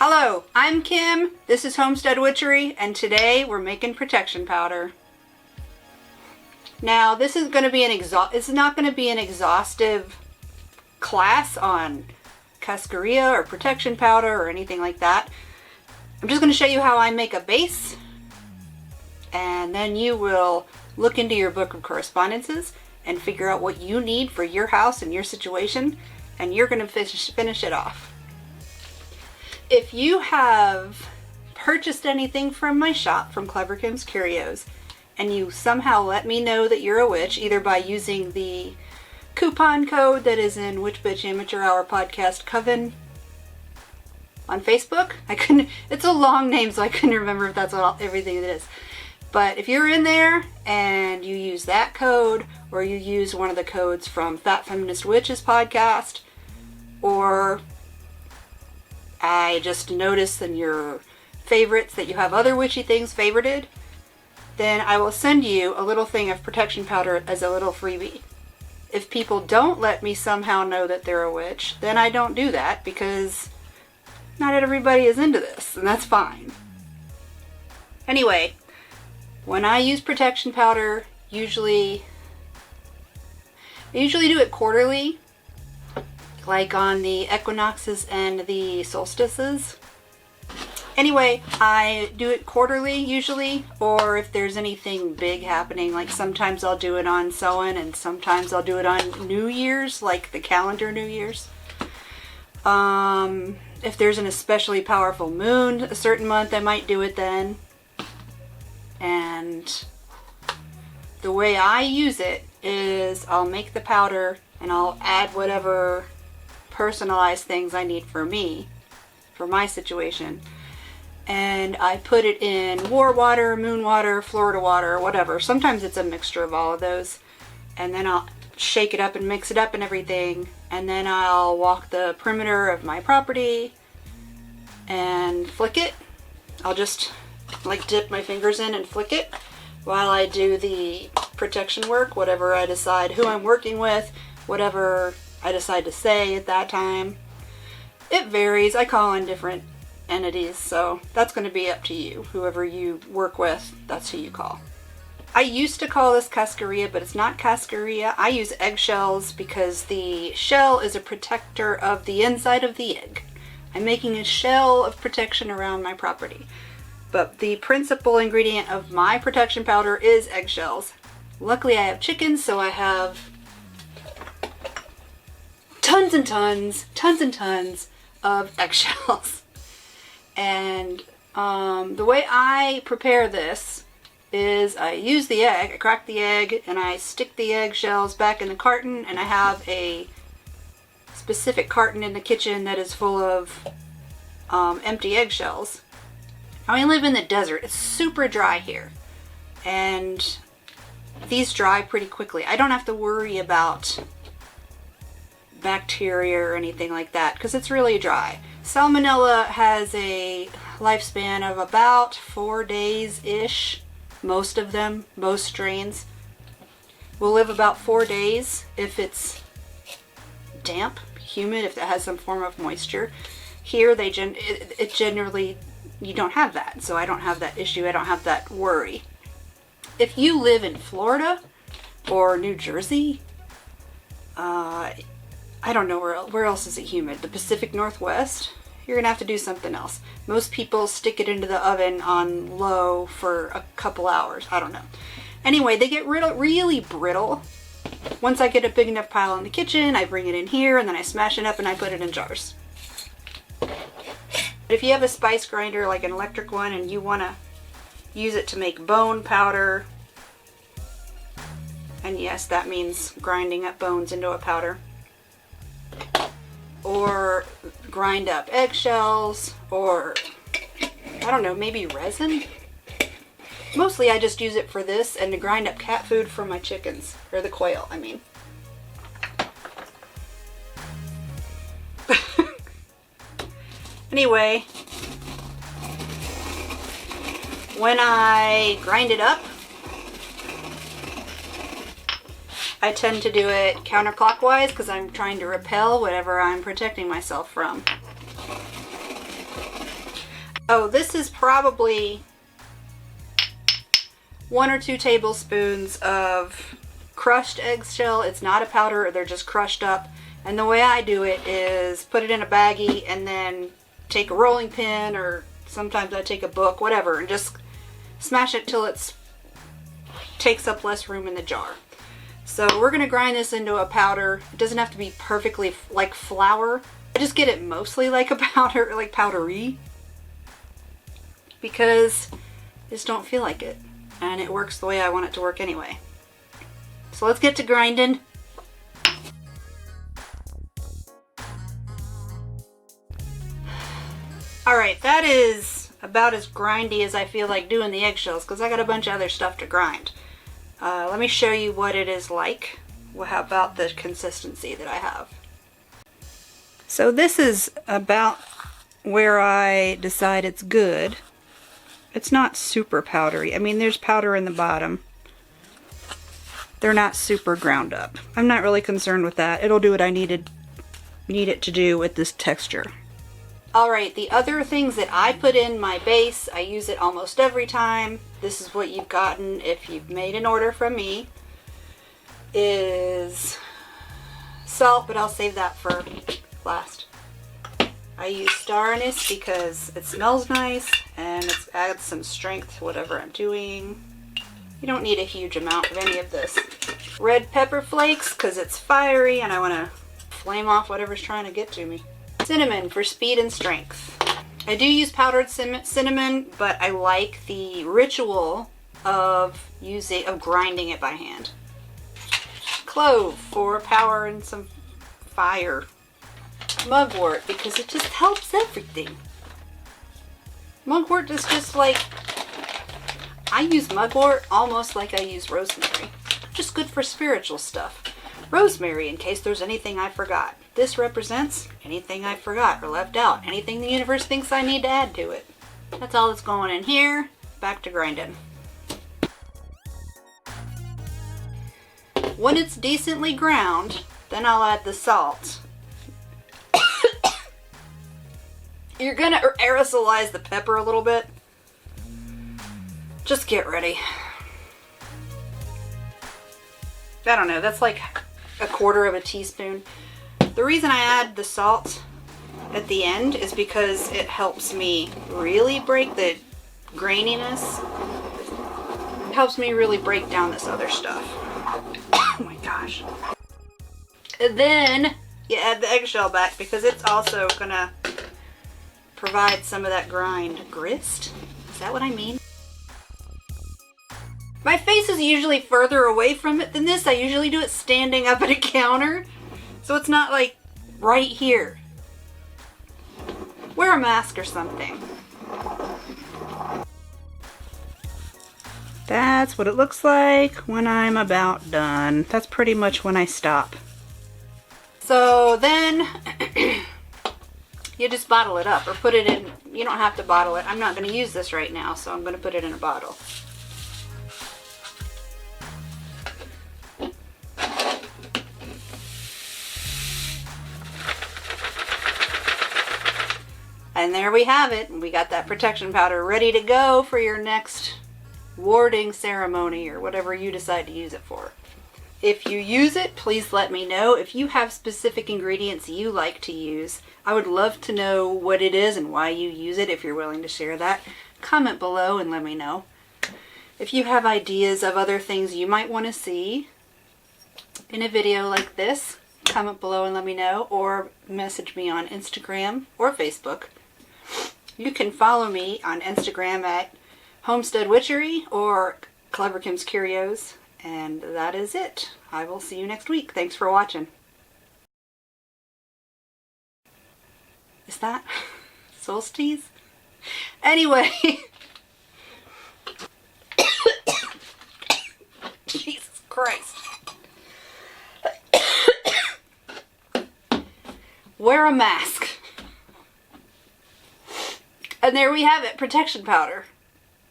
Hello, I'm Kim, this is Homestead Witchery, and today we're making protection powder. Now this is going to be it's not going to be an exhaustive class on cascarilla or protection powder or anything like that. I'm just going to show you how I make a base, and then you will look into your book of correspondences and figure out what you need for your house and your situation, and you're going to finish it off. If you have purchased anything from my shop, from Clever Kim's Curios, and you somehow let me know that you're a witch, either by using the coupon code that is in Witch Bitch Amateur Hour Podcast Coven on Facebook, it's a long name, so I couldn't remember if that's everything it is. But if you're in there and you use that code, or you use one of the codes from Fat Feminist Witches podcast, or I just noticed in your favorites that you have other witchy things favorited, then I will send you a little thing of protection powder as a little freebie. If people don't let me somehow know that they're a witch, then I don't do that, because not everybody is into this, and that's fine. Anyway, when I use protection powder, I usually do it quarterly, like on the equinoxes and the solstices. Anyway, I do it quarterly usually, or if there's anything big happening, like sometimes I'll do it on Samhain and sometimes I'll do it on New Year's, like the calendar New Year's. If there's an especially powerful moon a certain month, I might do it then. And the way I use it is I'll make the powder and I'll add whatever personalized things I need for me, for my situation, and I put it in war water, moon water, Florida water, whatever. Sometimes it's a mixture of all of those, and then I'll shake it up and mix it up and everything, and then I'll walk the perimeter of my property and flick it. I'll just like dip my fingers in and flick it while I do the protection work, whatever I decide, who I'm working with, whatever I decide to say at that time. It varies. I call on different entities, so that's going to be up to you. Whoever you work with, that's who you call. I used to call this cascarilla, but it's not cascarilla. I use eggshells because the shell is a protector of the inside of the egg. I'm making a shell of protection around my property. But the principal ingredient of my protection powder is eggshells. Luckily I have chickens, so I have tons and tons of eggshells. And the way I prepare this is I use the egg, I crack the egg, and I stick the eggshells back in the carton, and I have a specific carton in the kitchen that is full of empty eggshells. I live in the desert. It's super dry here, and these dry pretty quickly. I don't have to worry about bacteria or anything like that because it's really dry. Salmonella has a lifespan of about 4 days-ish. Most of them, most strains, will live about 4 days if it's damp, humid, if it has some form of moisture. Here, it generally, you don't have that, so I don't have that issue. I don't have that worry. If you live in Florida or New Jersey, I don't know where else is it humid. The Pacific Northwest, you're gonna have to do something else. Most people stick it into the oven on low for a couple hours. I don't know. Anyway, they get really brittle. Once I get a big enough pile in the kitchen, I bring it in here and then I smash it up and I put it in jars. If you have a spice grinder, like an electric one, and you want to use it to make bone powder, and yes, that means grinding up bones into a powder, or grind up eggshells, or I don't know, maybe resin. Mostly I just use it for this and to grind up cat food for my chickens, or the quail, I mean. Anyway, when I grind it up, I tend to do it counterclockwise because I'm trying to repel whatever I'm protecting myself from. Oh, this is probably 1 or 2 tablespoons of crushed eggshell. It's not a powder, they're just crushed up. And the way I do it is put it in a baggie and then take a rolling pin, or sometimes I take a book, whatever, and just smash it till it takes up less room in the jar. So we're going to grind this into a powder. It doesn't have to be perfectly like flour. I just get it mostly like a powder, like powdery, because I just don't feel like it. And it works the way I want it to work anyway. So let's get to grinding. Alright, that is about as grindy as I feel like doing the eggshells, because I got a bunch of other stuff to grind. Let me show you what it is like. How about the consistency that I have? So this is about where I decide it's good. It's not super powdery. I mean, there's powder in the bottom. They're not super ground up. I'm not really concerned with that. It'll do what I need it to do with this texture. Alright, the other things that I put in my base, I use it almost every time. This is what you've gotten if you've made an order from me, is salt, but I'll save that for last. I use star anise because it smells nice and it adds some strength to whatever I'm doing. You don't need a huge amount of any of this. Red pepper flakes because it's fiery and I want to flame off whatever's trying to get to me. Cinnamon for speed and strength. I do use powdered cinnamon, but I like the ritual of grinding it by hand. Clove for power and some fire. Mugwort because it just helps everything. Mugwort is just like, I use mugwort almost like I use rosemary. Just good for spiritual stuff. Rosemary in case there's anything I forgot. This represents anything I forgot or left out. Anything the universe thinks I need to add to it. That's all that's going in here. Back to grinding. When it's decently ground, then I'll add the salt. You're gonna aerosolize the pepper a little bit. Just get ready. I don't know, that's like 1/4 teaspoon. The reason I add the salt at the end is because it helps me really break the graininess. It helps me really break down this other stuff. Oh my gosh. And then you add the eggshell back because it's also gonna provide some of that grist. Is that what I mean? My face is usually further away from it than this. I usually do it standing up at a counter. So it's not like right here. Wear a mask or something. That's what it looks like when I'm about done. That's pretty much when I stop. So then you just bottle it up or put it in. You don't have to bottle it. I'm not going to use this right now, so I'm going to put it in a bottle. And there we have it. We got that protection powder ready to go for your next warding ceremony or whatever you decide to use it for. If you use it, please let me know. If you have specific ingredients you like to use, I would love to know what it is and why you use it. If you're willing to share that, comment below and let me know. If you have ideas of other things you might want to see in a video like this, comment below and let me know, or message me on Instagram or Facebook. You can follow me on Instagram at Homestead Witchery or Clever Kim's Curios. And that is it. I will see you next week. Thanks for watching. Is that solstice? Anyway. Jesus Christ. Wear a mask. And there we have it, protection powder.